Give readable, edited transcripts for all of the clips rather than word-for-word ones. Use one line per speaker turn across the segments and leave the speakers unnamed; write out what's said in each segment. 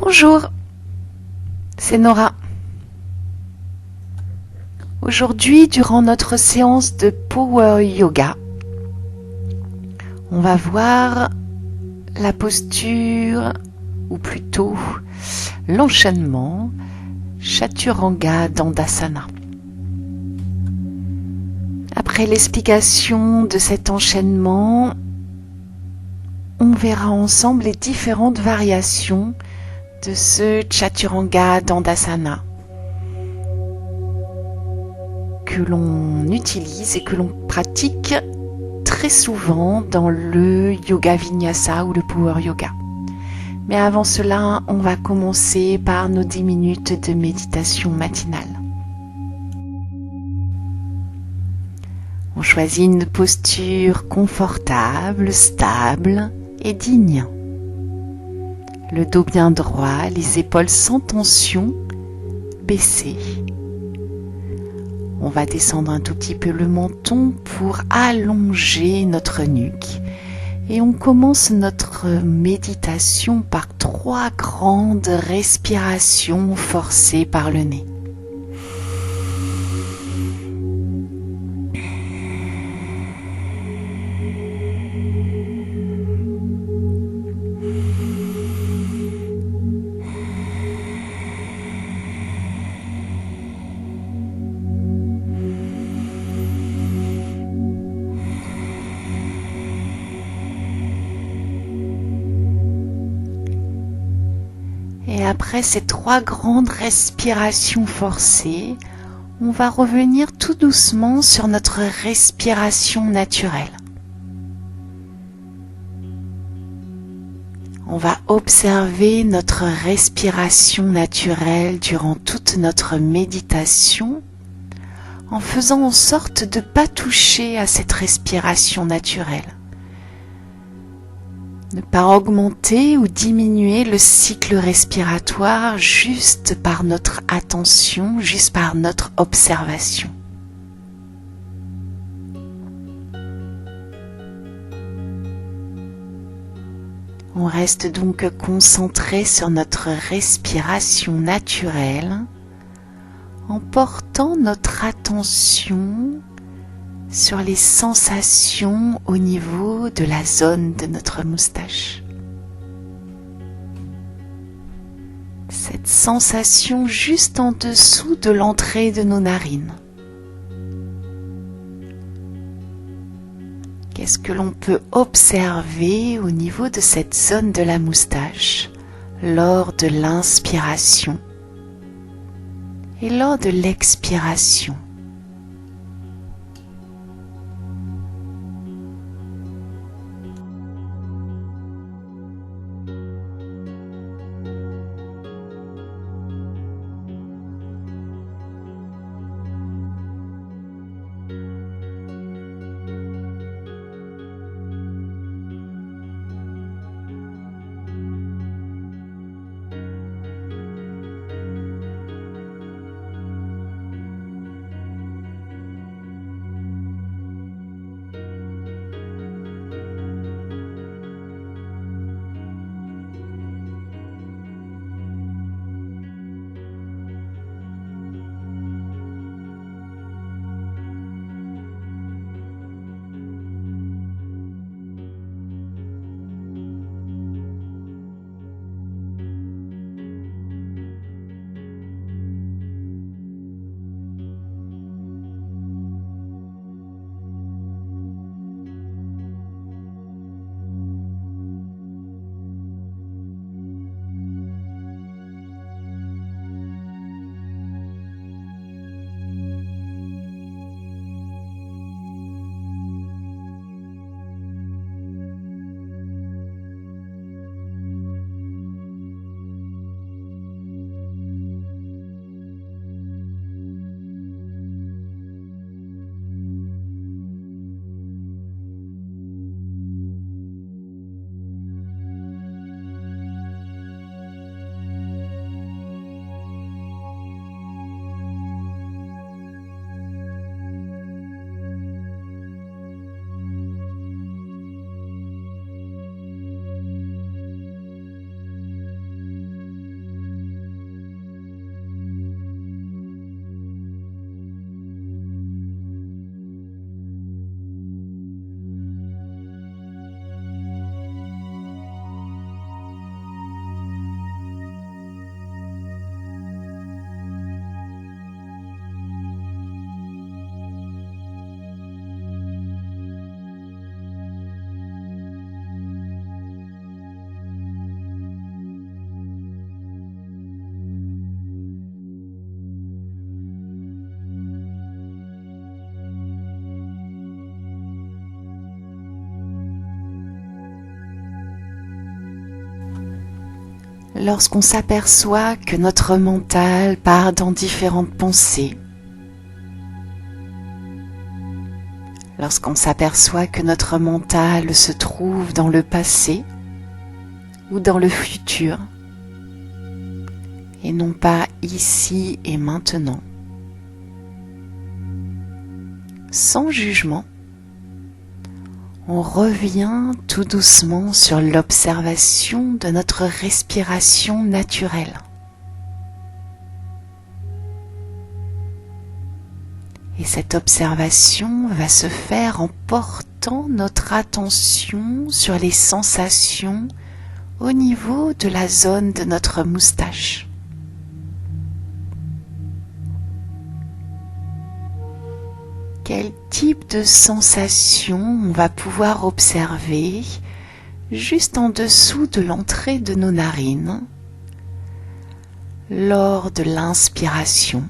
Bonjour, c'est Nora. Aujourd'hui, durant notre séance de Power Yoga, on va voir la posture, ou plutôt l'enchaînement Chaturanga Dandasana. Après l'explication de cet enchaînement, on verra ensemble les différentes variations de ce Chaturanga Dandasana que l'on utilise et que l'on pratique très souvent dans le Yoga Vinyasa ou le Power Yoga. Mais avant cela, on va commencer par nos 10 minutes de méditation matinale. On choisit une posture confortable, stable et digne. Le dos bien droit, les épaules sans tension, baissées. On va descendre un tout petit peu le menton pour allonger notre nuque. Et on commence notre méditation par 3 grandes respirations forcées par le nez. Et après ces 3 grandes respirations forcées, on va revenir tout doucement sur notre respiration naturelle. On va observer notre respiration naturelle durant toute notre méditation en faisant en sorte de ne pas toucher à cette respiration naturelle. Ne pas augmenter ou diminuer le cycle respiratoire juste par notre attention, juste par notre observation. On reste donc concentré sur notre respiration naturelle en portant notre attention sur les sensations au niveau de la zone de notre moustache. Cette sensation juste en dessous de l'entrée de nos narines. Qu'est-ce que l'on peut observer au niveau de cette zone de la moustache lors de l'inspiration et lors de l'expiration? lorsqu'on s'aperçoit que notre mental part dans différentes pensées, lorsqu'on s'aperçoit que notre mental se trouve dans le passé ou dans le futur, et non pas ici et maintenant. Sans jugement, on revient tout doucement sur l'observation de notre respiration naturelle. Et cette observation va se faire en portant notre attention sur les sensations au niveau de la zone de notre moustache. Quel type de sensation on va pouvoir observer juste en dessous de l'entrée de nos narines lors de l'inspiration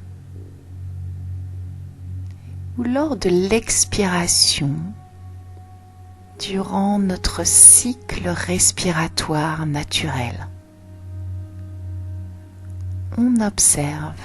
ou lors de l'expiration durant notre cycle respiratoire naturel. On observe.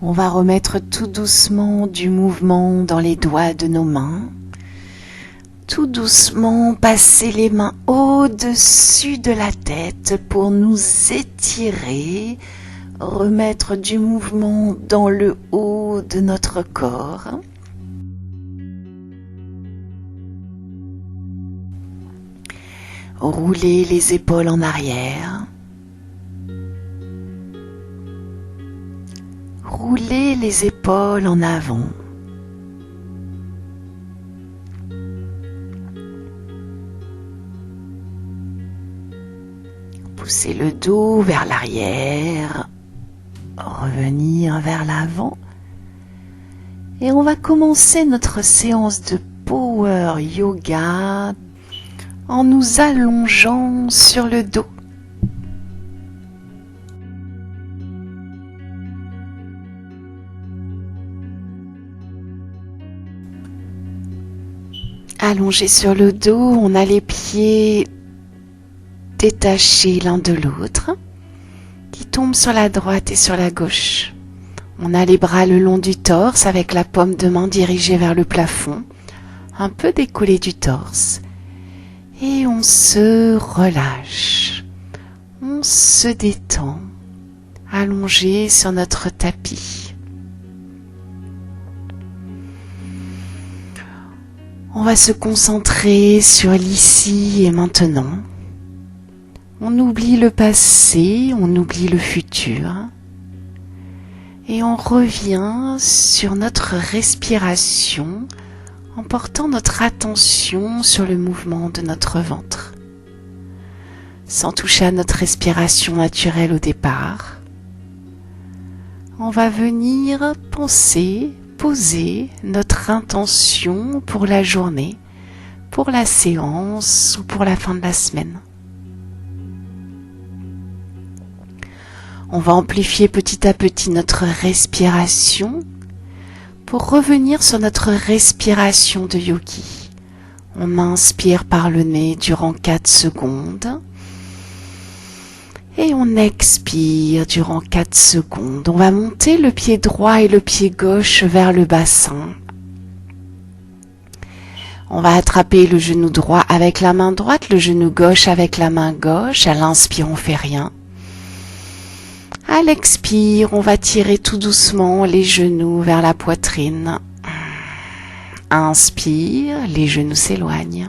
On va remettre tout doucement du mouvement dans les doigts de nos mains. Tout doucement passer les mains au-dessus de la tête pour nous étirer, remettre du mouvement dans le haut de notre corps. Rouler les épaules en arrière. Rouler les épaules en avant. Pousser le dos vers l'arrière, revenir vers l'avant. Et on va commencer notre séance de Power Yoga en nous allongeant sur le dos. Allongé sur le dos, on a les pieds détachés l'un de l'autre, qui tombent sur la droite et sur la gauche. On a les bras le long du torse avec la paume de main dirigée vers le plafond, un peu décollé du torse. Et on se relâche, on se détend, allongé sur notre tapis. On va se concentrer sur l'ici et maintenant. On oublie le passé, on oublie le futur. Et on revient sur notre respiration en portant notre attention sur le mouvement de notre ventre. Sans toucher à notre respiration naturelle au départ, on va venir poser notre intention pour la journée, pour la séance ou pour la fin de la semaine. On va amplifier petit à petit notre respiration pour revenir sur notre respiration de yogi. On inspire par le nez durant 4 secondes. Et on expire durant 4 secondes. On va monter le pied droit et le pied gauche vers le bassin. On va attraper le genou droit avec la main droite, le genou gauche avec la main gauche. À l'inspire, on fait rien. À l'expire, on va tirer tout doucement les genoux vers la poitrine. Inspire, les genoux s'éloignent.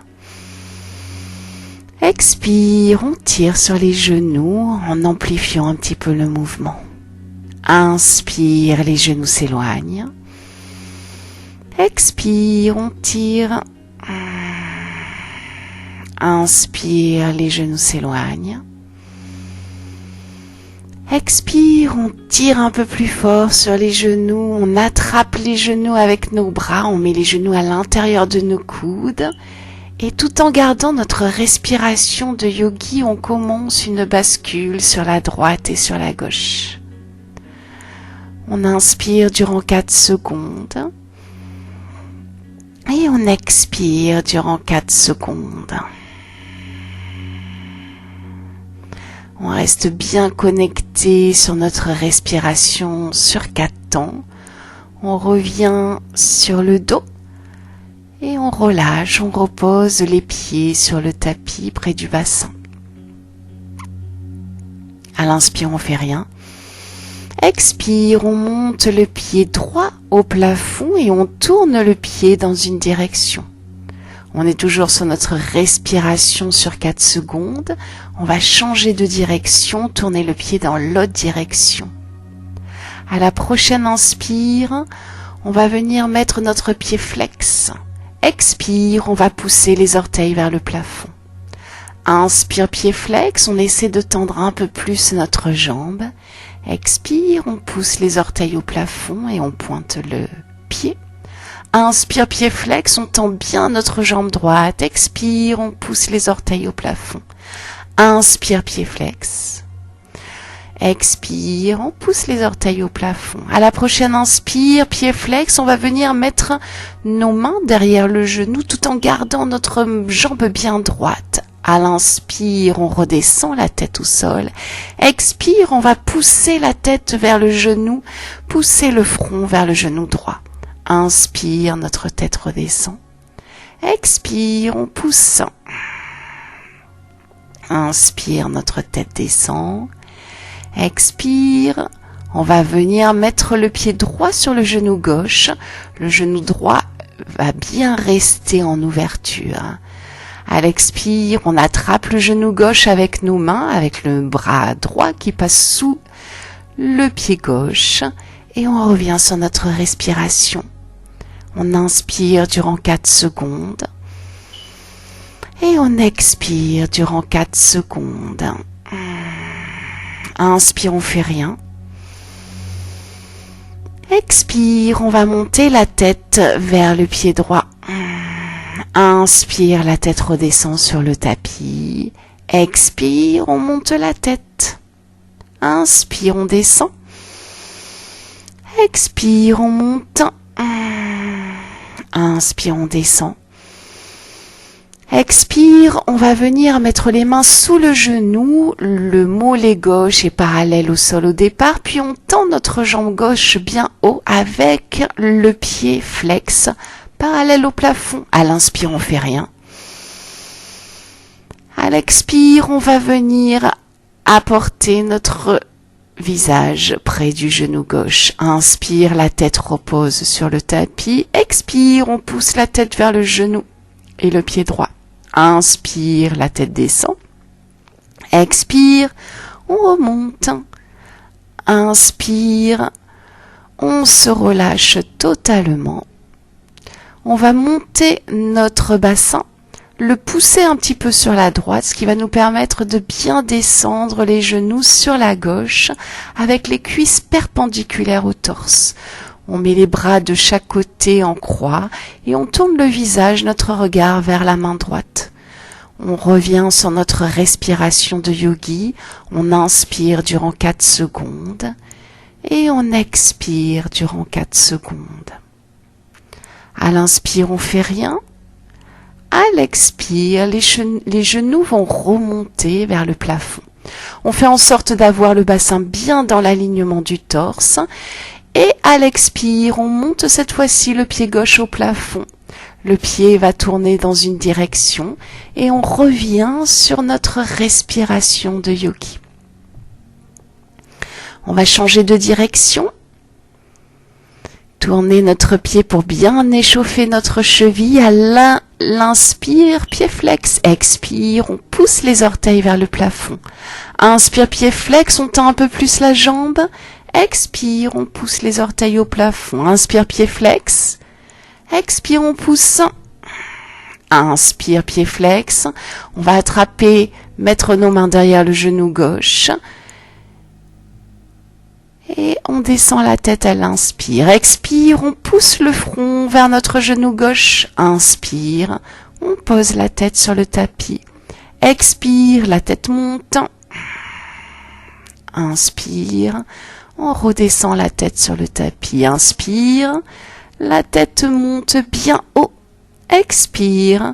Expire, on tire sur les genoux en amplifiant un petit peu le mouvement. Inspire, les genoux s'éloignent. Expire, on tire. Inspire, les genoux s'éloignent. Expire, on tire un peu plus fort sur les genoux. On attrape les genoux avec nos bras. On met les genoux à l'intérieur de nos coudes. Et tout en gardant notre respiration de yogi, on commence une bascule sur la droite et sur la gauche. On inspire durant 4 secondes. Et on expire durant 4 secondes. On reste bien connecté sur notre respiration sur 4 temps. On revient sur le dos. Et on relâche, on repose les pieds sur le tapis près du bassin. À l'inspire, on fait rien. Expire, on monte le pied droit au plafond et on tourne le pied dans une direction. On est toujours sur notre respiration sur 4 secondes. On va changer de direction, tourner le pied dans l'autre direction. À la prochaine inspire, on va venir mettre notre pied flex. Expire, on va pousser les orteils vers le plafond. Inspire, pied flex, on essaie de tendre un peu plus notre jambe. Expire, on pousse les orteils au plafond et on pointe le pied. Inspire, pied flex, on tend bien notre jambe droite. Expire, on pousse les orteils au plafond. Inspire, pied flex. Expire, on pousse les orteils au plafond. À la prochaine inspire, pied flex, on va venir mettre nos mains derrière le genou tout en gardant notre jambe bien droite. À l'inspire, on redescend la tête au sol. Expire, on va pousser la tête vers le genou, pousser le front vers le genou droit. Inspire, notre tête redescend. Expire, on pousse. Inspire, notre tête descend. Expire, on va venir mettre le pied droit sur le genou gauche. Le genou droit va bien rester en ouverture. À l'expire, on attrape le genou gauche avec nos mains, avec le bras droit qui passe sous le pied gauche. Et on revient sur notre respiration. On inspire durant 4 secondes. Et on expire durant 4 secondes. Inspire, on fait rien. Expire, on va monter la tête vers le pied droit. Inspire, la tête redescend sur le tapis. Expire, on monte la tête. Inspire, on descend. Expire, on monte. Inspire, on descend. Expire, on va venir mettre les mains sous le genou, le mollet gauche est parallèle au sol au départ, puis on tend notre jambe gauche bien haut avec le pied flex, parallèle au plafond. À l'inspire, on fait rien. À l'expire, on va venir apporter notre visage près du genou gauche. Inspire, la tête repose sur le tapis. Expire, on pousse la tête vers le genou et le pied droit. Inspire, la tête descend. Expire, on remonte. Inspire, on se relâche totalement. On va monter notre bassin, le pousser un petit peu sur la droite, ce qui va nous permettre de bien descendre les genoux sur la gauche avec les cuisses perpendiculaires au torse. On met les bras de chaque côté en croix et on tourne le visage, notre regard vers la main droite. On revient sur notre respiration de yogi. On inspire durant 4 secondes et on expire durant 4 secondes. À l'inspire, on fait rien. À l'expire, les genoux vont remonter vers le plafond. On fait en sorte d'avoir le bassin bien dans l'alignement du torse. Et à l'expire, on monte cette fois-ci le pied gauche au plafond. Le pied va tourner dans une direction et on revient sur notre respiration de yogi. On va changer de direction. Tourner notre pied pour bien échauffer notre cheville. À l'inspire, pied flex. Expire, on pousse les orteils vers le plafond. Inspire, pied flex, on tend un peu plus la jambe. Expire, on pousse les orteils au plafond. Inspire, pied flex. Expire, on pousse. Inspire, pied flex. On va attraper, mettre nos mains derrière le genou gauche. Et on descend la tête à l'inspire. Expire, on pousse le front vers notre genou gauche. Inspire, on pose la tête sur le tapis. Expire, la tête monte. Inspire, on redescend la tête sur le tapis. Inspire, la tête monte bien haut. Expire,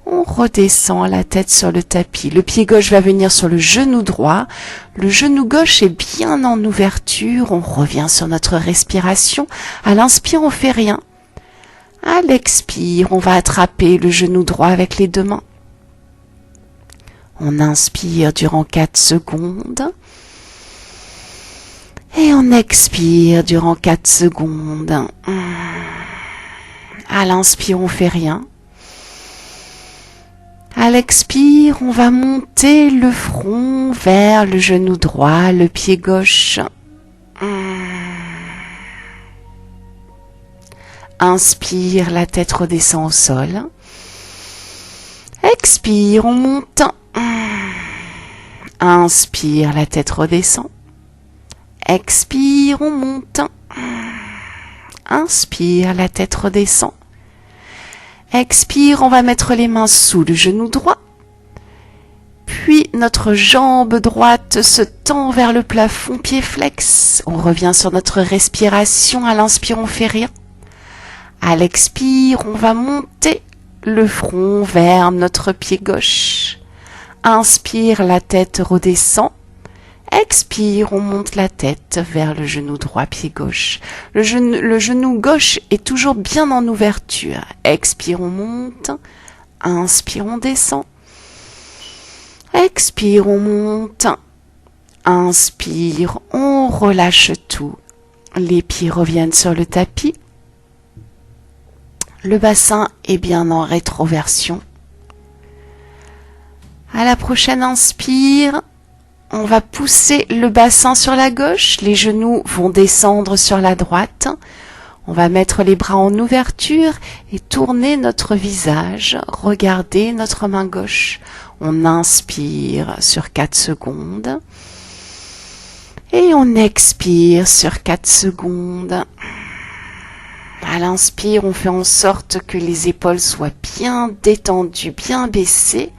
on redescend la tête sur le tapis. Le pied gauche va venir sur le genou droit. Le genou gauche est bien en ouverture. On revient sur notre respiration. À l'inspire, on fait rien. À l'expire, on va attraper le genou droit avec les 2 mains. On inspire durant 4 secondes. Et on expire durant 4 secondes. À l'inspire, on fait rien. À l'expire, on va monter le front vers le genou droit, le pied gauche. Inspire, la tête redescend au sol. Expire, on monte. Inspire, la tête redescend. Expire, on monte. Inspire, la tête redescend. Expire, on va mettre les mains sous le genou droit. Puis notre jambe droite se tend vers le plafond, pied flex. On revient sur notre respiration. À l'inspire, on fait rien. À l'expire, on va monter le front vers notre pied gauche. Inspire, la tête redescend. Expire, on monte la tête vers le genou droit, pied gauche. Le genou gauche est toujours bien en ouverture. Expire, on monte. Inspire, on descend. Expire, on monte. Inspire, on relâche tout. Les pieds reviennent sur le tapis. Le bassin est bien en rétroversion. À la prochaine inspire, on va pousser le bassin sur la gauche, les genoux vont descendre sur la droite. On va mettre les bras en ouverture et tourner notre visage, regarder notre main gauche. On inspire sur 4 secondes et on expire sur 4 secondes. À l'inspire, on fait en sorte que les épaules soient bien détendues, bien baissées.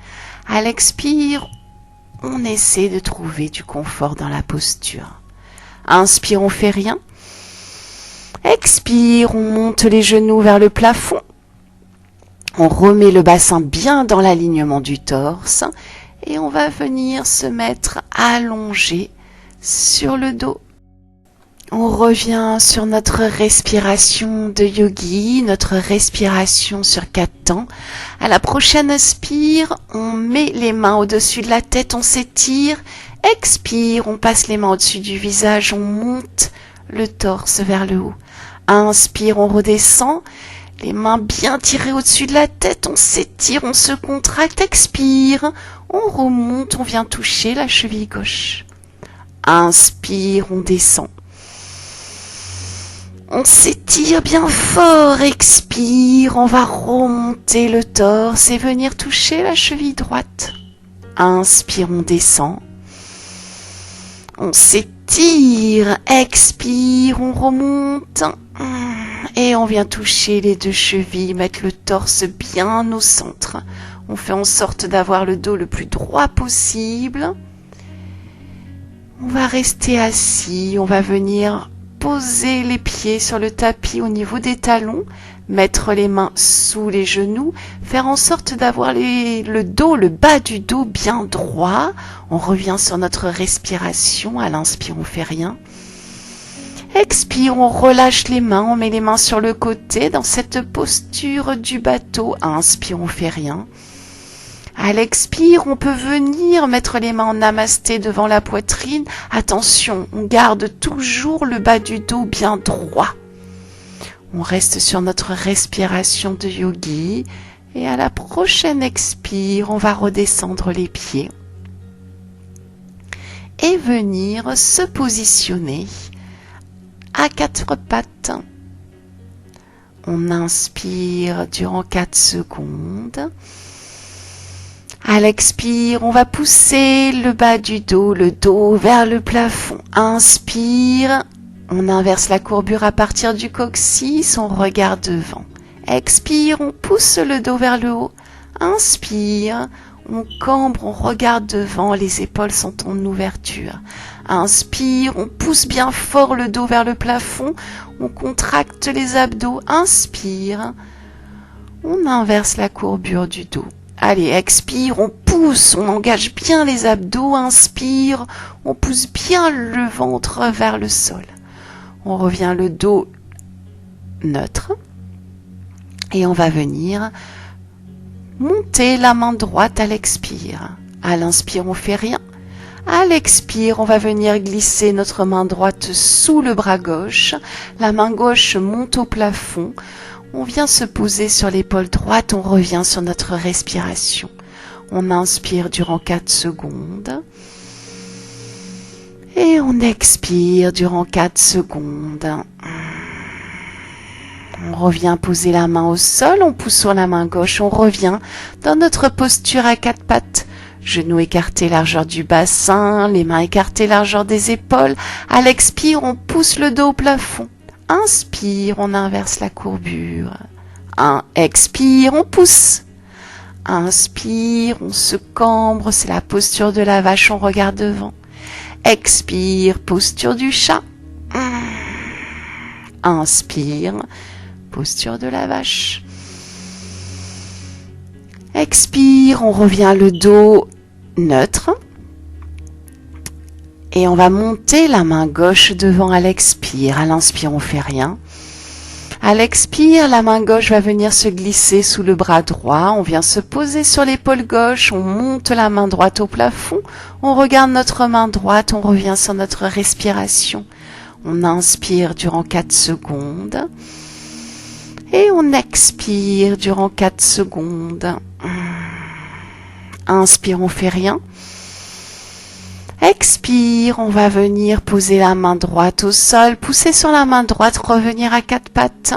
À l'expire, on essaie de trouver du confort dans la posture. Inspire, on fait rien. Expire, on monte les genoux vers le plafond. On remet le bassin bien dans l'alignement du torse et on va venir se mettre allongé sur le dos. On revient sur notre respiration de yogi, notre respiration sur 4 temps. À la prochaine inspire, on met les mains au-dessus de la tête, on s'étire. Expire, on passe les mains au-dessus du visage, on monte le torse vers le haut. Inspire, on redescend. Les mains bien tirées au-dessus de la tête, on s'étire, on se contracte, expire, on remonte, on vient toucher la cheville gauche. Inspire, on descend. On s'étire bien fort, expire, on va remonter le torse et venir toucher la cheville droite. Inspire, on descend. On s'étire, expire, on remonte. Et on vient toucher les 2 chevilles, mettre le torse bien au centre. On fait en sorte d'avoir le dos le plus droit possible. On va rester assis, on va venir poser les pieds sur le tapis au niveau des talons, mettre les mains sous les genoux, faire en sorte d'avoir le dos, le bas du dos bien droit. On revient sur notre respiration, à l'inspire on fait rien. Expire, on relâche les mains, on met les mains sur le côté dans cette posture du bateau. Inspire, on fait rien. À l'expire, on peut venir mettre les mains en namasté devant la poitrine. Attention, on garde toujours le bas du dos bien droit. On reste sur notre respiration de yogi. Et à la prochaine expire, on va redescendre les pieds. Et venir se positionner à 4 pattes. On inspire durant 4 secondes. À l'expire, on va pousser le bas du dos, le dos vers le plafond. Inspire, on inverse la courbure à partir du coccyx, on regarde devant. Expire, on pousse le dos vers le haut. Inspire, on cambre, on regarde devant, les épaules sont en ouverture. Inspire, on pousse bien fort le dos vers le plafond, on contracte les abdos. Inspire, on inverse la courbure du dos. Allez, expire, on pousse, on engage bien les abdos. Inspire, on pousse bien le ventre vers le sol. On revient le dos neutre et on va venir monter la main droite à l'expire. À l'inspire, on fait rien. À l'expire, on va venir glisser notre main droite sous le bras gauche. La main gauche monte au plafond. On vient se poser sur l'épaule droite. On revient sur notre respiration. On inspire durant 4 secondes. Et on expire durant 4 secondes. On revient poser la main au sol. On pousse sur la main gauche. On revient dans notre posture à 4 pattes. Genoux écartés, largeur du bassin, les mains écartées, largeur des épaules. À l'expire, on pousse le dos au plafond. Inspire, on inverse la courbure. Expire, on pousse. Inspire, on se cambre, c'est la posture de la vache, on regarde devant. Expire, posture du chat. Inspire, posture de la vache. Expire, on revient le dos neutre. Et on va monter la main gauche devant à l'expire. À l'inspire, on fait rien. À l'expire, la main gauche va venir se glisser sous le bras droit. On vient se poser sur l'épaule gauche. On monte la main droite au plafond. On regarde notre main droite. On revient sur notre respiration. On inspire durant 4 secondes. Et on expire durant 4 secondes. Inspire, on fait rien. Expire, on va venir poser la main droite au sol, pousser sur la main droite, revenir à 4 pattes.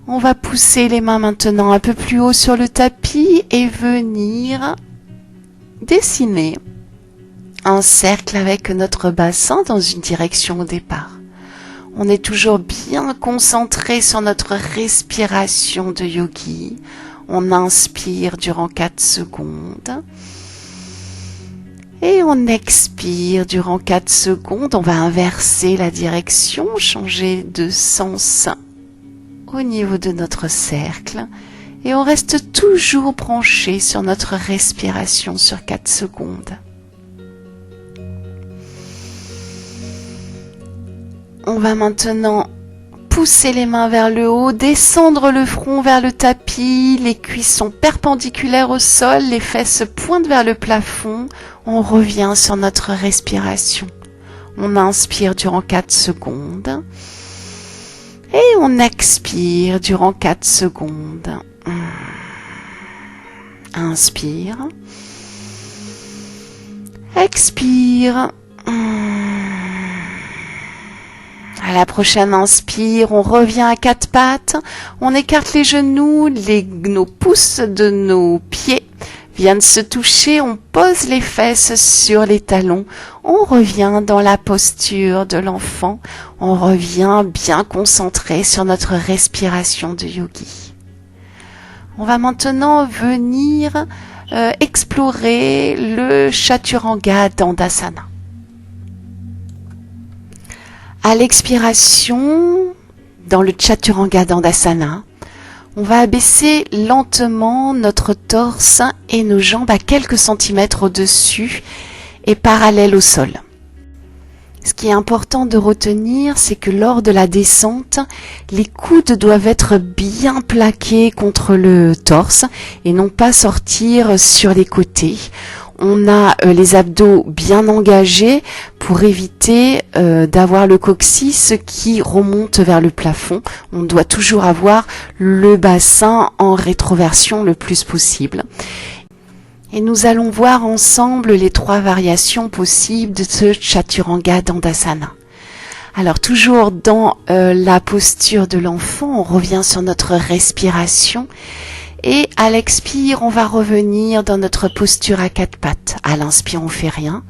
On va pousser les mains maintenant un peu plus haut sur le tapis et venir dessiner un cercle avec notre bassin dans une direction au départ. On est toujours bien concentré sur notre respiration de yogi. On inspire durant 4 secondes. Et on expire durant 4 secondes. On va inverser la direction, changer de sens au niveau de notre cercle et on reste toujours branché sur notre respiration sur 4 secondes. On va maintenant pousser les mains vers le haut, descendre le front vers le tapis, les cuisses sont perpendiculaires au sol, les fesses pointent vers le plafond. On revient sur notre respiration. On inspire durant 4 secondes et on expire durant 4 secondes. Inspire, expire. À la prochaine inspire, on revient à 4 pattes, on écarte les genoux, nos pouces de nos pieds viennent se toucher, on pose les fesses sur les talons, on revient dans la posture de l'enfant, on revient bien concentré sur notre respiration de yogi. On va maintenant venir explorer le Chaturanga Dandasana. À l'expiration, dans le Chaturanga Dandasana, on va abaisser lentement notre torse et nos jambes à quelques centimètres au-dessus et parallèles au sol. Ce qui est important de retenir, c'est que lors de la descente, les coudes doivent être bien plaqués contre le torse et non pas sortir sur les côtés. On a les abdos bien engagés pour éviter d'avoir le coccyx qui remonte vers le plafond. On doit toujours avoir le bassin en rétroversion le plus possible. Et nous allons voir ensemble les 3 variations possibles de ce Chaturanga Dandasana. Alors toujours dans la posture de l'enfant, on revient sur notre respiration. Et à l'expire, on va revenir dans notre posture à 4 pattes. À l'inspire, on fait rien.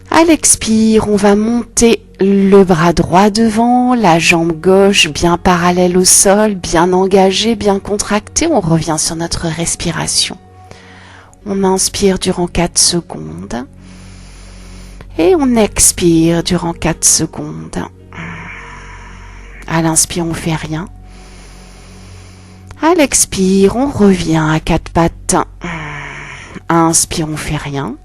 À l'expire, on va monter le bras droit devant, la jambe gauche bien parallèle au sol, bien engagée, bien contractée. On revient sur notre respiration. On inspire durant 4 secondes. Et on expire durant 4 secondes. À l'inspire, on fait rien. À l'expire, on revient à 4 pattes. Inspire, on fait rien.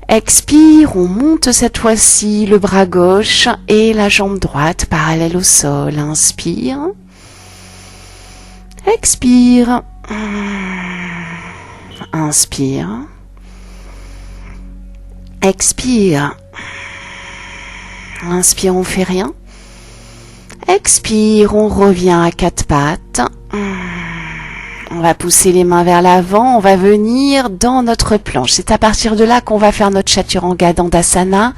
Expire, on monte cette fois-ci le bras gauche et la jambe droite parallèle au sol. Inspire. Expire. Inspire. Expire. Inspire, on fait rien. Expire, on revient à 4 pattes. On va pousser les mains vers l'avant, on va venir dans notre planche. C'est à partir de là qu'on va faire notre Chaturanga Dandasana.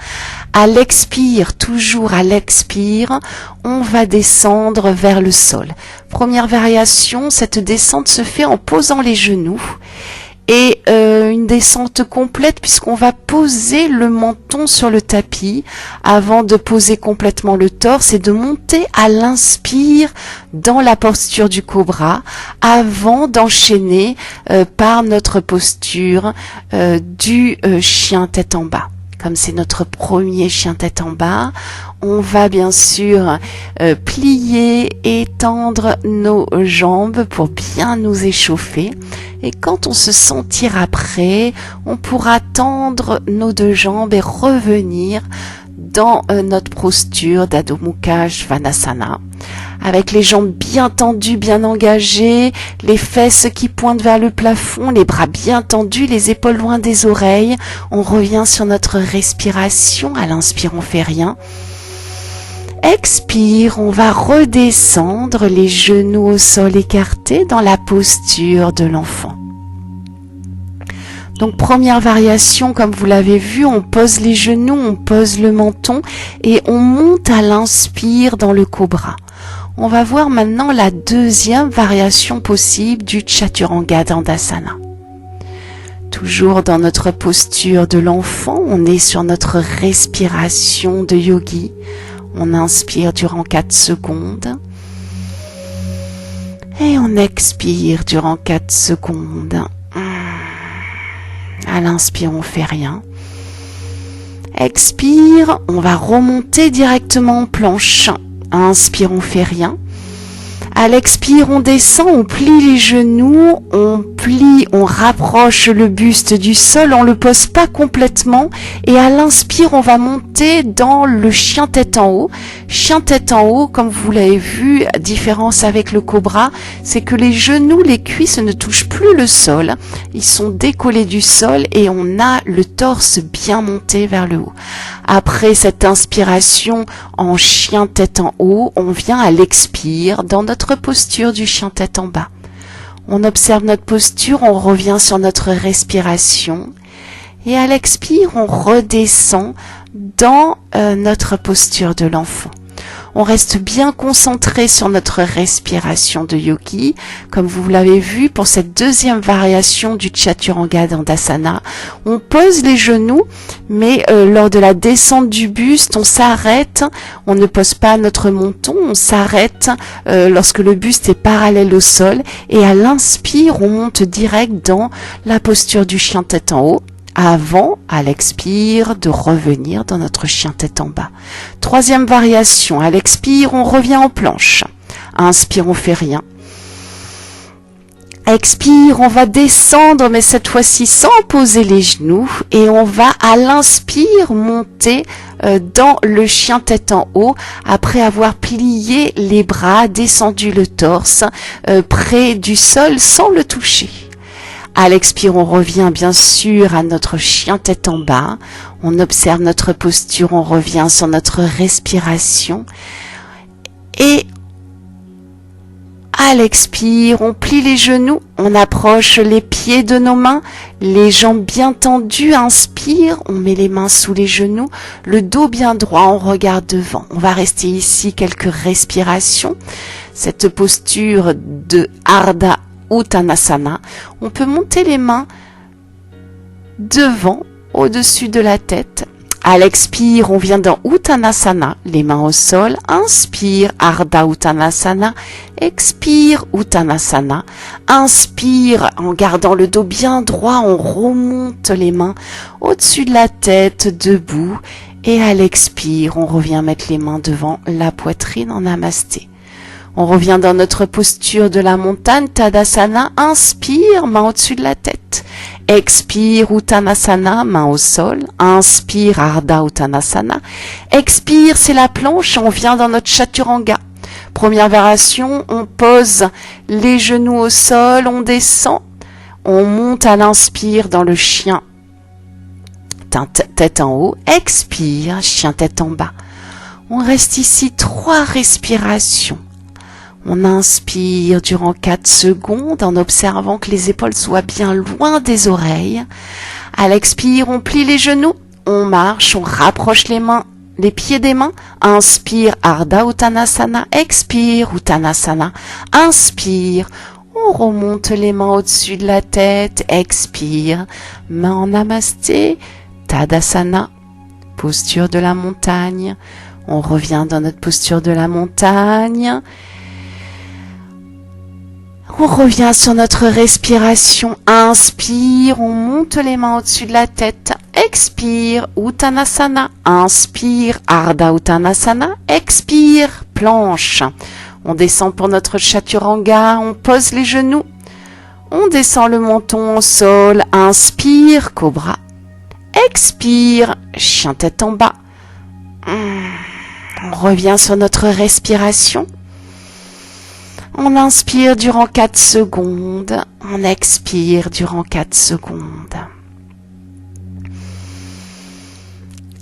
À l'expire, toujours à l'expire, on va descendre vers le sol. Première variation, cette descente se fait en posant les genoux. Et une descente complète puisqu'on va poser le menton sur le tapis avant de poser complètement le torse et de monter à l'inspire dans la posture du cobra avant d'enchaîner par notre posture du chien tête en bas. Comme c'est notre premier chien tête en bas, on va bien sûr plier et tendre nos jambes pour bien nous échauffer. Et quand on se sentira prêt, on pourra tendre nos 2 jambes et revenir dans notre posture d'Adho Mukha Svanasana. Avec les jambes bien tendues, bien engagées, les fesses qui pointent vers le plafond, les bras bien tendus, les épaules loin des oreilles. On revient sur notre respiration. À l'inspire, on fait rien. Expire, on va redescendre les genoux au sol écartés dans la posture de l'enfant. Donc première variation, comme vous l'avez vu, on pose les genoux, on pose le menton et on monte à l'inspire dans le cobra. On va voir maintenant la deuxième variation possible du Chaturanga Dandasana. Toujours dans notre posture de l'enfant, on est sur notre respiration de yogi. On inspire durant 4 secondes. Et on expire durant 4 secondes. À l'inspire, on fait rien. Expire, on va remonter directement en planche. Inspire, on fait rien. À l'expire, on descend, on plie les genoux, on rapproche le buste du sol, on le pose pas complètement. Et à l'inspire, on va monter dans le chien tête en haut. Chien tête en haut, comme vous l'avez vu, différence avec le cobra, c'est que les genoux, les cuisses ne touchent plus le sol. Ils sont décollés du sol et on a le torse bien monté vers le haut. Après cette inspiration en chien tête en haut, on vient à l'expire dans notre posture du chien tête en bas. On observe notre posture, on revient sur notre respiration et à l'expire, on redescend dans notre posture de l'enfant. On reste bien concentré sur notre respiration de yogi. Comme vous l'avez vu, pour cette deuxième variation du Chaturanga Dandasana, on pose les genoux, mais lors de la descente du buste, on s'arrête. On ne pose pas notre menton, on s'arrête lorsque le buste est parallèle au sol. Et à l'inspire, on monte direct dans la posture du chien tête en haut, avant, à l'expire, de revenir dans notre chien tête en bas. Troisième variation, à l'expire, on revient en planche. Inspire, on fait rien. Expire, on va descendre, mais cette fois-ci sans poser les genoux. Et on va, à l'inspire, monter dans le chien tête en haut, après avoir plié les bras, descendu le torse, près du sol sans le toucher. À l'expire, on revient bien sûr à notre chien tête en bas. On observe notre posture, on revient sur notre respiration. Et à l'expire, on plie les genoux, on approche les pieds de nos mains, les jambes bien tendues, inspire, on met les mains sous les genoux, le dos bien droit, on regarde devant. On va rester ici quelques respirations. Cette posture de Ardha Uttanasana, on peut monter les mains devant, au-dessus de la tête. À l'expire, on vient dans Uttanasana, les mains au sol. Inspire, Ardha Uttanasana. Expire, Uttanasana. Inspire, en gardant le dos bien droit, on remonte les mains au-dessus de la tête, debout. Et à l'expire, on revient mettre les mains devant la poitrine en namasté. On revient dans notre posture de la montagne, Tadasana. Inspire, main au-dessus de la tête. Expire, Uttanasana, main au sol. Inspire, Ardha Uttanasana. Expire, c'est la planche, on vient dans notre Chaturanga. Première variation, on pose les genoux au sol, on descend. On monte à l'inspire dans le chien, tête en haut. Expire, chien tête en bas. On reste ici 3 respirations. On inspire durant 4 secondes en observant que les épaules soient bien loin des oreilles. À l'expire, on plie les genoux, on marche, on rapproche les mains, les pieds des mains. Inspire, Ardha Uttanasana. Expire, Uttanasana. Inspire, on remonte les mains au-dessus de la tête. Expire, main en namasté, Tadasana, posture de la montagne. On revient dans notre posture de la montagne. On revient sur notre respiration. Inspire, on monte les mains au-dessus de la tête. Expire, Uttanasana. Inspire, Ardha Uttanasana. Expire, planche. On descend pour notre Chaturanga. On pose les genoux. On descend le menton au sol. Inspire, cobra. Expire, chien tête en bas. On revient sur notre respiration. On inspire durant 4 secondes, on expire durant 4 secondes.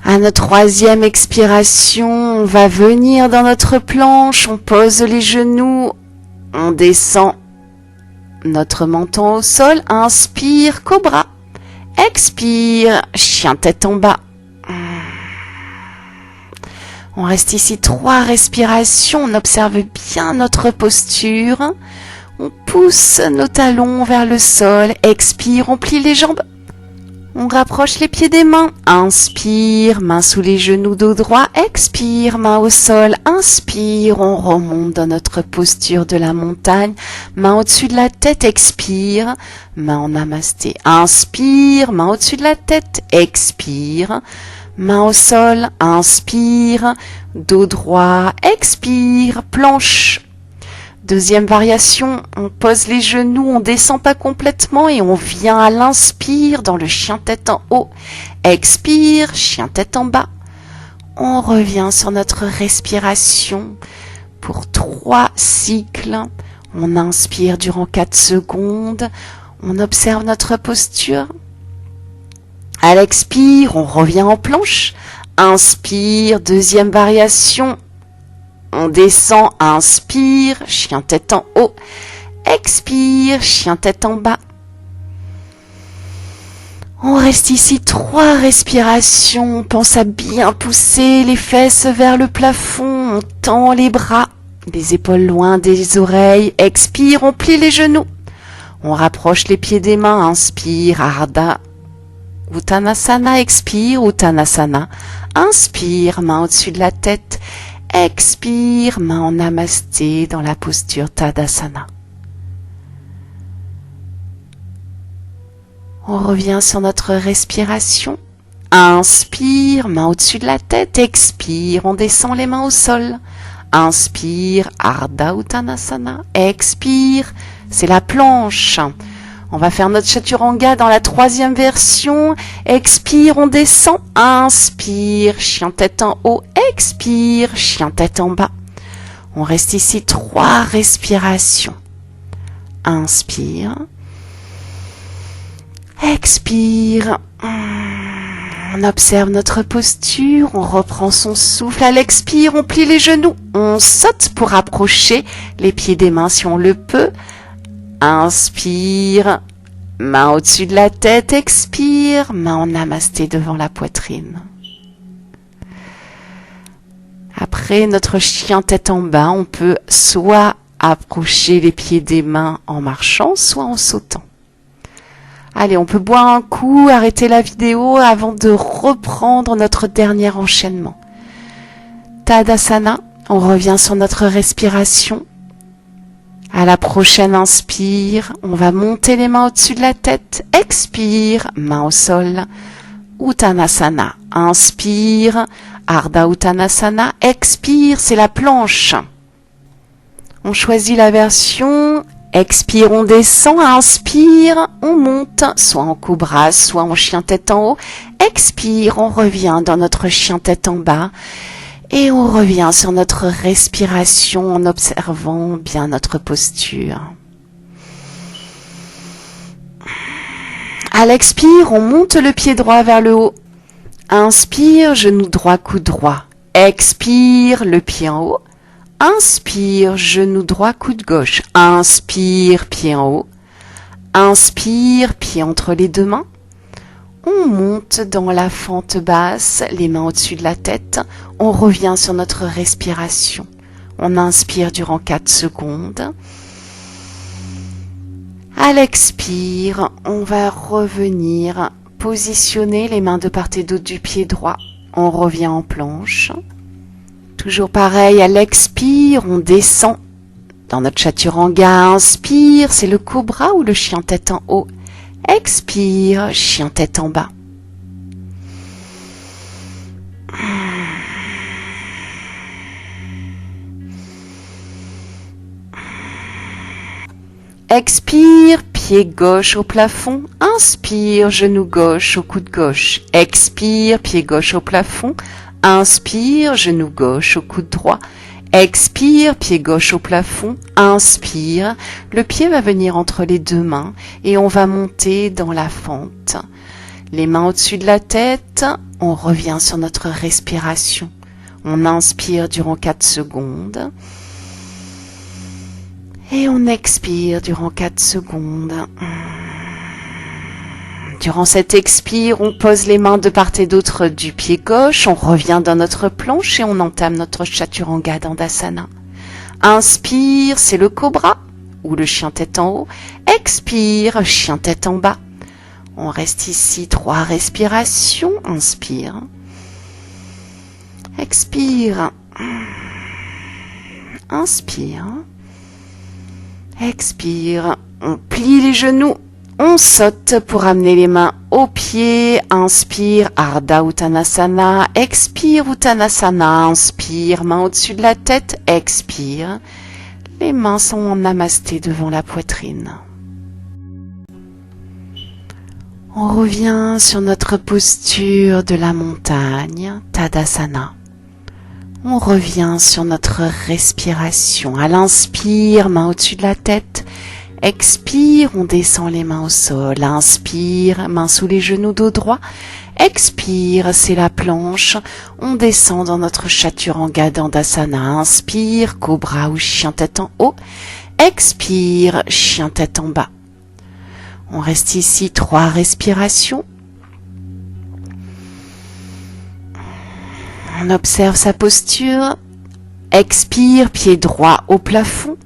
À notre 3e expiration, on va venir dans notre planche, on pose les genoux, on descend notre menton au sol, inspire, cobra, expire, chien tête en bas. On reste ici 3 respirations, on observe bien notre posture. On pousse nos talons vers le sol, expire, on plie les jambes. On rapproche les pieds des mains. Inspire, main sous les genoux, dos droit. Expire, main au sol. Inspire, on remonte dans notre posture de la montagne. Main au-dessus de la tête, expire. Main en namasté. Inspire, main au-dessus de la tête, expire. Main au sol, inspire, dos droit, expire, planche. Deuxième variation, on pose les genoux, on descend pas complètement et on vient à l'inspire dans le chien tête en haut. Expire, chien tête en bas. On revient sur notre respiration pour 3 cycles. On inspire durant 4 secondes. On observe notre posture. À l'expire, on revient en planche. Inspire, deuxième variation. On descend, inspire, chien tête en haut. Expire, chien tête en bas. On reste ici 3 respirations. On pense à bien pousser les fesses vers le plafond. On tend les bras, les épaules loin des oreilles. Expire, on plie les genoux. On rapproche les pieds des mains. Inspire, Ardha Uttanasana. Expire, Uttanasana. Inspire, main au-dessus de la tête. Expire, main en namasté dans la posture Tadasana. On revient sur notre respiration. Inspire, main au-dessus de la tête. Expire, on descend les mains au sol. Inspire, Ardha Uttanasana. Expire, c'est la planche. On va faire notre chaturanga dans la 3e version. Expire, on descend. Inspire, chien tête en haut. Expire, chien tête en bas. On reste ici 3 respirations. Inspire. Expire. On observe notre posture. On reprend son souffle. À l'expire, on plie les genoux. On saute pour approcher les pieds des mains si on le peut. Inspire, main au-dessus de la tête, expire, main en namasté devant la poitrine. Après notre chien tête en bas, on peut soit approcher les pieds des mains en marchant, soit en sautant. Allez, on peut boire un coup, arrêter la vidéo avant de reprendre notre dernier enchaînement. Tadasana, on revient sur notre respiration. À la prochaine inspire, on va monter les mains au-dessus de la tête. Expire, main au sol. Uttanasana. Inspire, Ardha Uttanasana. Expire, c'est la planche. On choisit la version. Expire, on descend. Inspire, on monte. Soit en cobra, soit en chien tête en haut. Expire, on revient dans notre chien tête en bas. Et on revient sur notre respiration en observant bien notre posture. À l'expire, on monte le pied droit vers le haut. Inspire, genou droit, coude droit. Expire, le pied en haut. Inspire, genou droit, coude gauche. Inspire, pied en haut. Inspire, pied entre les 2 mains. On monte dans la fente basse, les mains au-dessus de la tête. On revient sur notre respiration. On inspire durant 4 secondes. À l'expire, on va revenir positionner les mains de part et d'autre du pied droit. On revient en planche. Toujours pareil, à l'expire, on descend. Dans notre chaturanga, inspire, c'est le cobra ou le chien tête en haut. Expire, chien tête en bas. Expire, pied gauche au plafond. Inspire, genou gauche au coude gauche. Expire, pied gauche au plafond. Inspire, genou gauche au coude droit. Expire, pied gauche au plafond. Inspire, le pied va venir entre les 2 mains et on va monter dans la fente. Les mains au-dessus de la tête, on revient sur notre respiration. On inspire durant 4 secondes. Et on expire durant 4 secondes. Durant cet expire, on pose les mains de part et d'autre du pied gauche, on revient dans notre planche et on entame notre chaturanga dandasana. Inspire, c'est le cobra ou le chien tête en haut. Expire, chien tête en bas. On reste ici 3 respirations. Inspire. Expire. Inspire. Expire. On plie les genoux. On saute pour amener les mains aux pieds. Inspire, Ardha Uttanasana. Expire, Uttanasana. Inspire, main au-dessus de la tête. Expire. Les mains sont en namasté devant la poitrine. On revient sur notre posture de la montagne, Tadasana. On revient sur notre respiration. À l'inspire, main au-dessus de la tête. Expire, on descend les mains au sol. Inspire, main sous les genoux, dos droit. Expire, c'est la planche. On descend dans notre Chaturanga Dandasana. Inspire, cobra ou chien tête en haut. Expire, chien tête en bas. On reste ici 3 respirations. On observe sa posture. Expire, pied droit au plafond.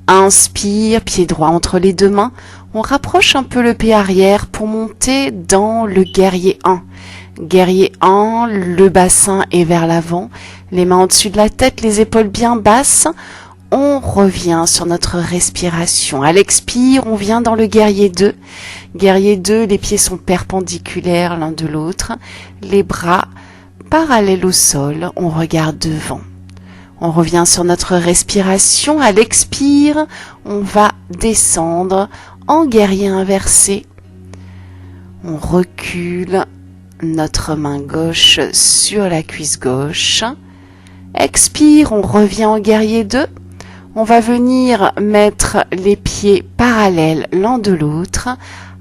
Inspire, pied droit entre les 2 mains. On rapproche un peu le pied arrière pour monter dans le guerrier 1. Guerrier 1, le bassin est vers l'avant. Les mains au-dessus de la tête, les épaules bien basses. On revient sur notre respiration. À l'expire, on vient dans le guerrier 2. Guerrier 2, les pieds sont perpendiculaires l'un de l'autre. Les bras parallèles au sol, on regarde devant. On revient sur notre respiration. À l'expire, on va descendre en guerrier inversé. On recule notre main gauche sur la cuisse gauche. Expire, on revient en guerrier 2. On va venir mettre les pieds parallèles l'un de l'autre.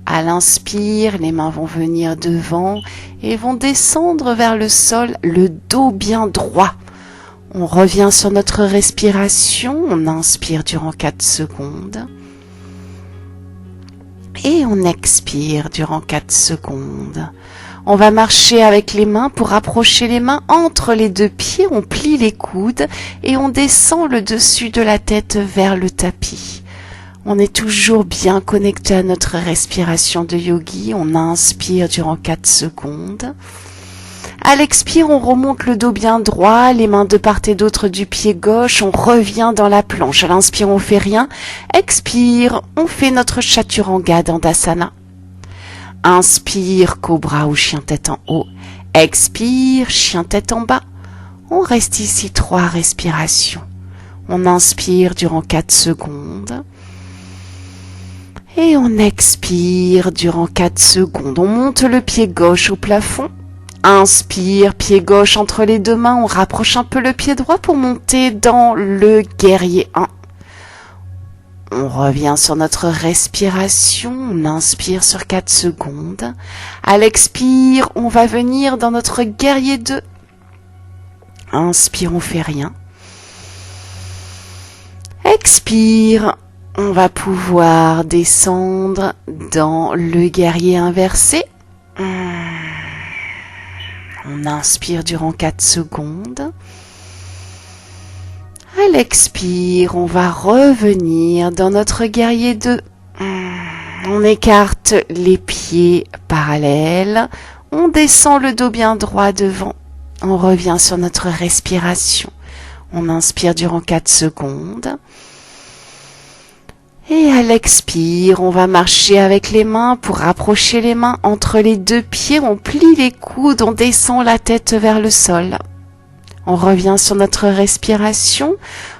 À l'inspire, les mains vont venir devant et vont descendre vers le sol, le dos bien droit. On revient sur notre respiration. On inspire durant 4 secondes. Et on expire durant 4 secondes. On va marcher avec les mains pour rapprocher les mains entre les 2 pieds. On plie les coudes et on descend le dessus de la tête vers le tapis. On est toujours bien connecté à notre respiration de yogi. On inspire durant 4 secondes. À l'expire, on remonte le dos bien droit, les mains de part et d'autre du pied gauche. On revient dans la planche. À l'inspire, on fait rien. Expire, on fait notre Chaturanga Dandasana. Inspire, cobra ou chien tête en haut. Expire, chien tête en bas. On reste ici 3 respirations. On inspire durant 4 secondes. Et on expire durant 4 secondes. On monte le pied gauche au plafond. Inspire, pied gauche entre les 2 mains. On rapproche un peu le pied droit pour monter dans le guerrier 1. On revient sur notre respiration, on inspire sur 4 secondes. À l'expire, on va venir dans notre guerrier 2. Inspire, on fait rien. Expire, on va pouvoir descendre dans le guerrier inversé. On inspire durant 4 secondes. À l'expire, on va revenir dans notre guerrier 2. On écarte les pieds parallèles. On descend le dos bien droit devant. On revient sur notre respiration. On inspire durant 4 secondes. Et à l'expire, on va marcher avec les mains pour rapprocher les mains entre les 2 pieds. On plie les coudes, on descend la tête vers le sol. On revient sur notre respiration.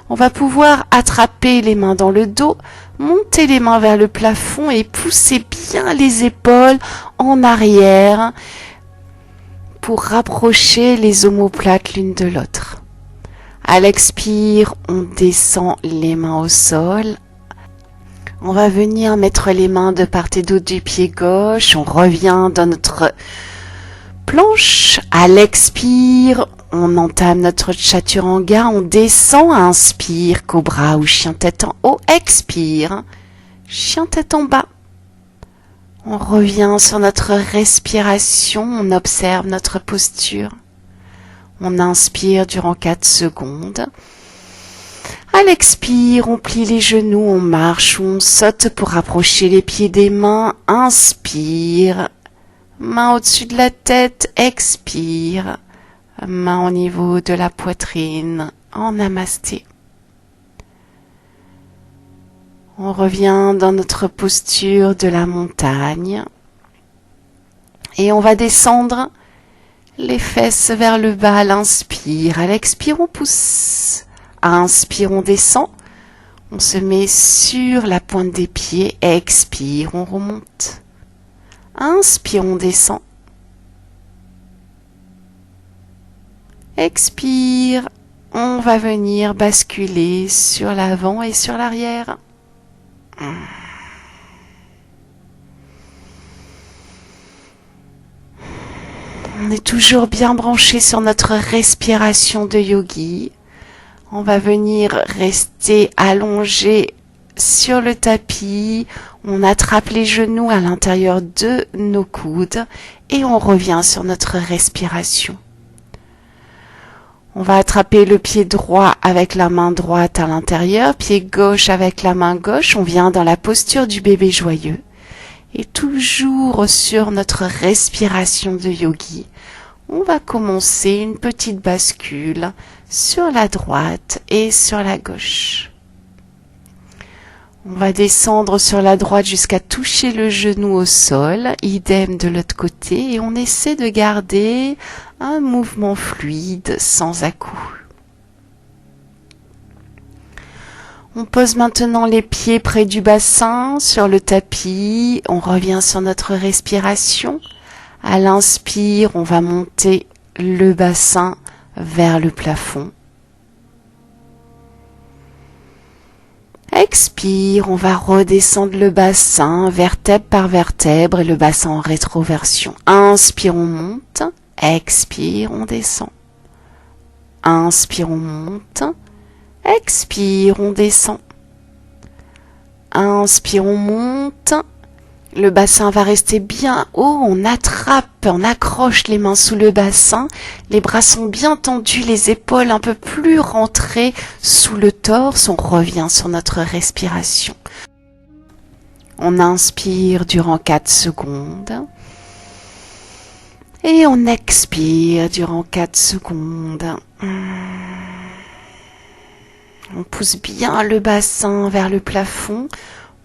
On va pouvoir attraper les mains dans le dos, monter les mains vers le plafond et pousser bien les épaules en arrière pour rapprocher les omoplates l'une de l'autre. À l'expire, on descend les mains au sol. On va venir mettre les mains de part et d'autre du pied gauche. On revient dans notre planche. À l'expire, on entame notre Chaturanga. On descend, inspire, cobra ou chien tête en haut. Expire, chien tête en bas. On revient sur notre respiration. On observe notre posture. On inspire durant 4 secondes. À l'expire, on plie les genoux, on marche ou on saute pour rapprocher les pieds des mains. Inspire, main au-dessus de la tête, expire, main au niveau de la poitrine, en namasté. On revient dans notre posture de la montagne et on va descendre les fesses vers le bas à l'inspire. À l'expire, on pousse. À inspire, on descend. On se met sur la pointe des pieds. Expire, on remonte. Inspire, on descend. Expire, on va venir basculer sur l'avant et sur l'arrière. On est toujours bien branché sur notre respiration de yogi. On va venir rester allongé sur le tapis. On attrape les genoux à l'intérieur de nos coudes et on revient sur notre respiration. On va attraper le pied droit avec la main droite à l'intérieur, pied gauche avec la main gauche. On vient dans la posture du bébé joyeux. Et toujours sur notre respiration de yogi, on va commencer une petite bascule sur la droite et sur la gauche. On va descendre sur la droite jusqu'à toucher le genou au sol, idem de l'autre côté, et on essaie de garder un mouvement fluide sans à-coups. On pose maintenant les pieds près du bassin, sur le tapis. On revient sur notre respiration. À l'inspire, on va monter le bassin vers le plafond. Expire, on va redescendre le bassin, vertèbre par vertèbre, et le bassin en rétroversion. Inspire, on monte. Expire, on descend. Inspire, on monte. Expire, on descend. Inspire, on monte. Le bassin va rester bien haut. On attrape, on accroche les mains sous le bassin. Les bras sont bien tendus, les épaules un peu plus rentrées sous le torse. On revient sur notre respiration. On inspire durant 4 secondes. Et on expire durant 4 secondes. On pousse bien le bassin vers le plafond.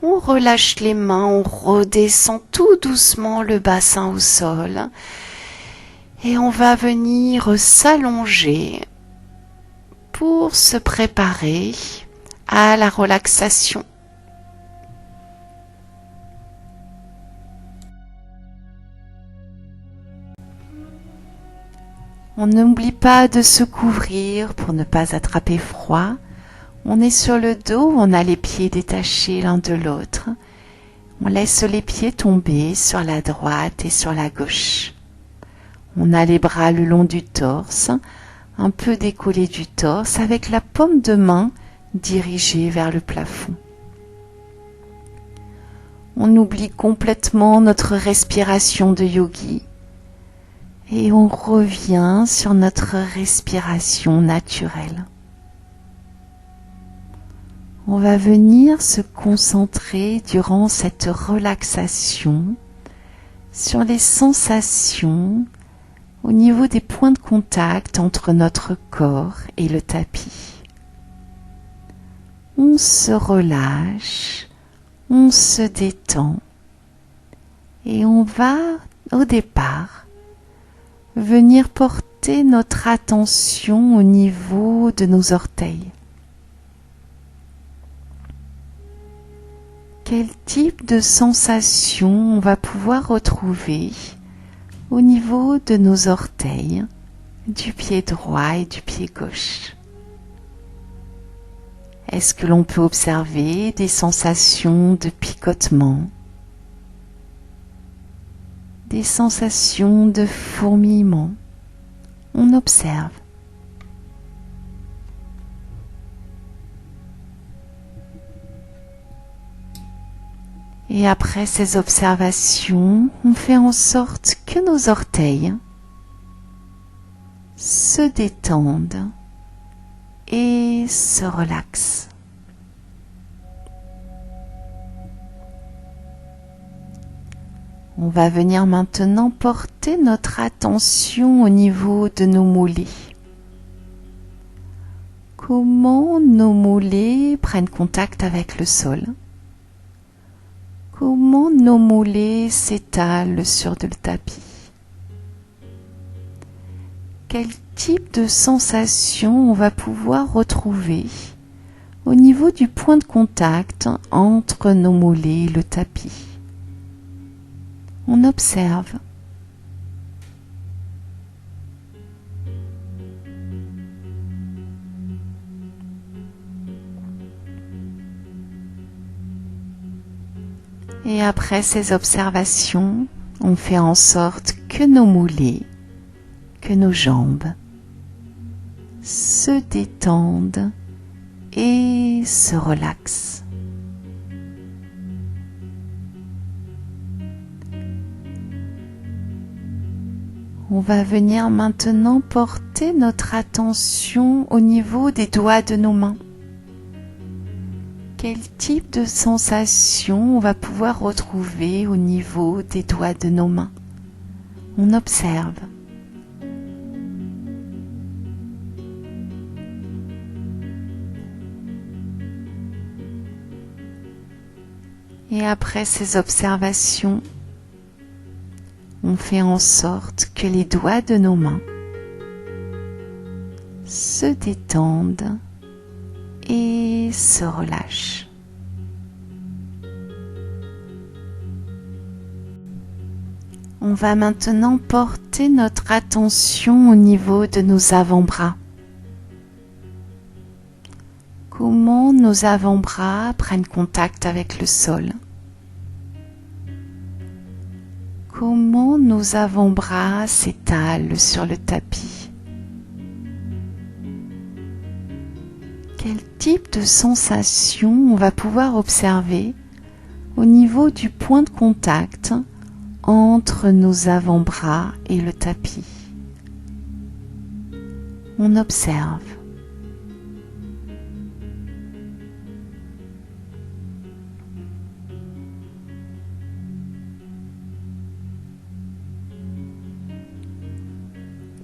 On relâche les mains, on redescend tout doucement le bassin au sol. Et on va venir s'allonger pour se préparer à la relaxation. On n'oublie pas de se couvrir pour ne pas attraper froid. On est sur le dos, on a les pieds détachés l'un de l'autre. On laisse les pieds tomber sur la droite et sur la gauche. On a les bras le long du torse, un peu décollés du torse, avec la paume de main dirigée vers le plafond. On oublie complètement notre respiration de yogi et on revient sur notre respiration naturelle. On va venir se concentrer durant cette relaxation sur les sensations au niveau des points de contact entre notre corps et le tapis. On se relâche, on se détend et on va au départ venir porter notre attention au niveau de nos orteils. Quel type de sensation on va pouvoir retrouver au niveau de nos orteils, du pied droit et du pied gauche? Est-ce que l'on peut observer des sensations de picotement, des sensations de fourmillement? On observe. Et après ces observations, on fait en sorte que nos orteils se détendent et se relaxent. On va venir maintenant porter notre attention au niveau de nos mollets. Comment nos mollets prennent contact avec le sol? Comment nos mollets s'étalent sur le tapis. Quel type de sensation on va pouvoir retrouver au niveau du point de contact entre nos mollets et le tapis. On observe. Et après ces observations, on fait en sorte que nos mollets, que nos jambes se détendent et se relaxent. On va venir maintenant porter notre attention au niveau des doigts de nos mains. Quel type de sensation on va pouvoir retrouver au niveau des doigts de nos mains? On observe. Et après ces observations, on fait en sorte que les doigts de nos mains se détendent et se relâchent. On va maintenant porter notre attention au niveau de nos avant-bras. Comment nos avant-bras prennent contact avec le sol? Comment nos avant-bras s'étalent sur le tapis? Quel type de sensation on va pouvoir observer au niveau du point de contact entre nos avant-bras et le tapis? On observe.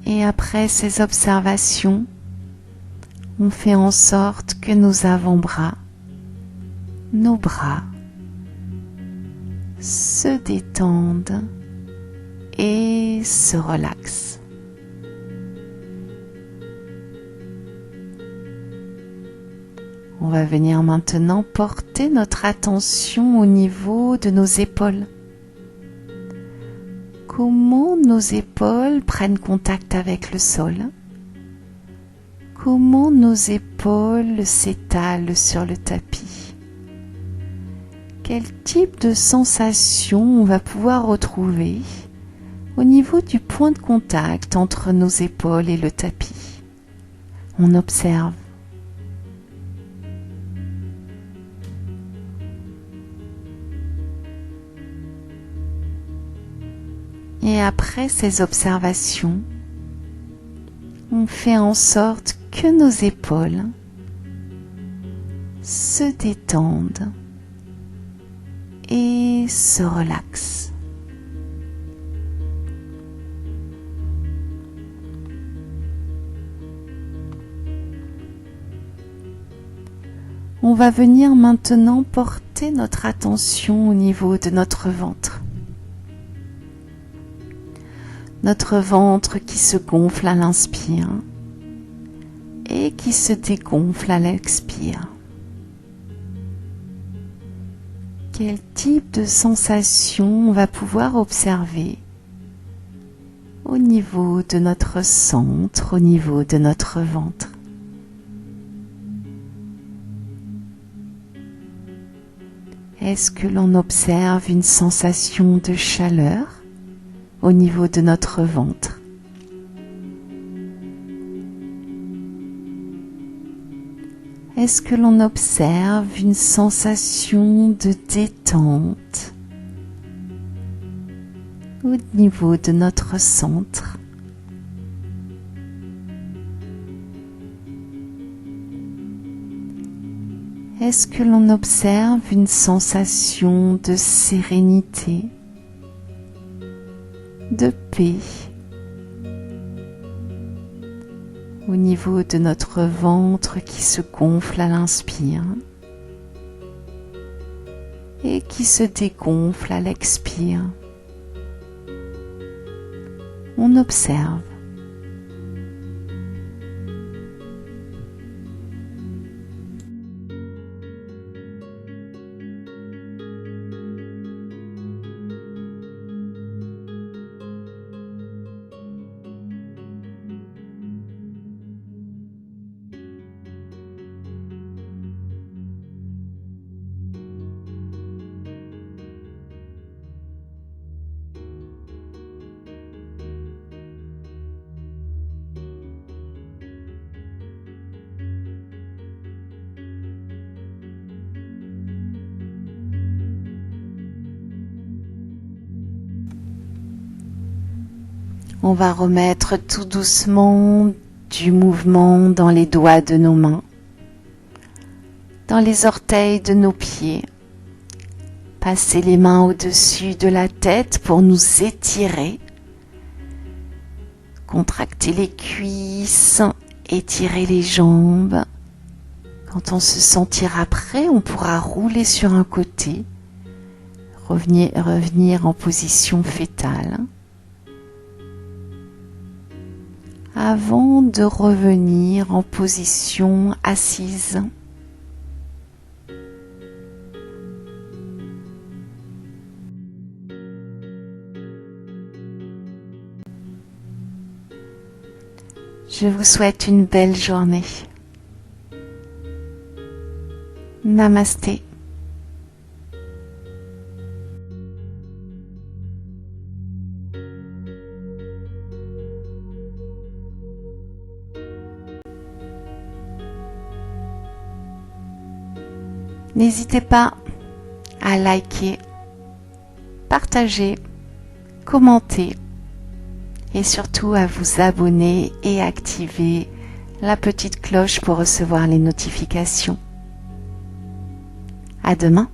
Et après ces observations, on fait en sorte que nos avant-bras, nos bras, se détendent et se relaxent. On va venir maintenant porter notre attention au niveau de nos épaules. Comment nos épaules prennent contact avec le sol? Comment nos épaules s'étalent sur le tapis? Quel type de sensation on va pouvoir retrouver au niveau du point de contact entre nos épaules et le tapis? On observe. Et après ces observations, on fait en sorte que nos épaules se détendent et se relaxent. On va venir maintenant porter notre attention au niveau de notre ventre. Notre ventre qui se gonfle à l'inspire et qui se dégonfle à l'expire. Quel type de sensation on va pouvoir observer au niveau de notre centre, au niveau de notre ventre? Est-ce que l'on observe une sensation de chaleur au niveau de notre ventre? Est-ce que l'on observe une sensation de détente au niveau de notre centre? Est-ce que l'on observe une sensation de sérénité, de paix au niveau de notre ventre qui se gonfle à l'inspire et qui se dégonfle à l'expire. On observe. On va remettre tout doucement du mouvement dans les doigts de nos mains, dans les orteils de nos pieds. Passer les mains au-dessus de la tête pour nous étirer. Contracter les cuisses, étirer les jambes. Quand on se sentira prêt, on pourra rouler sur un côté, revenir en position fétale. Avant de revenir en position assise. Je vous souhaite une belle journée. Namasté. N'hésitez pas à liker, partager, commenter et surtout à vous abonner et activer la petite cloche pour recevoir les notifications. À demain!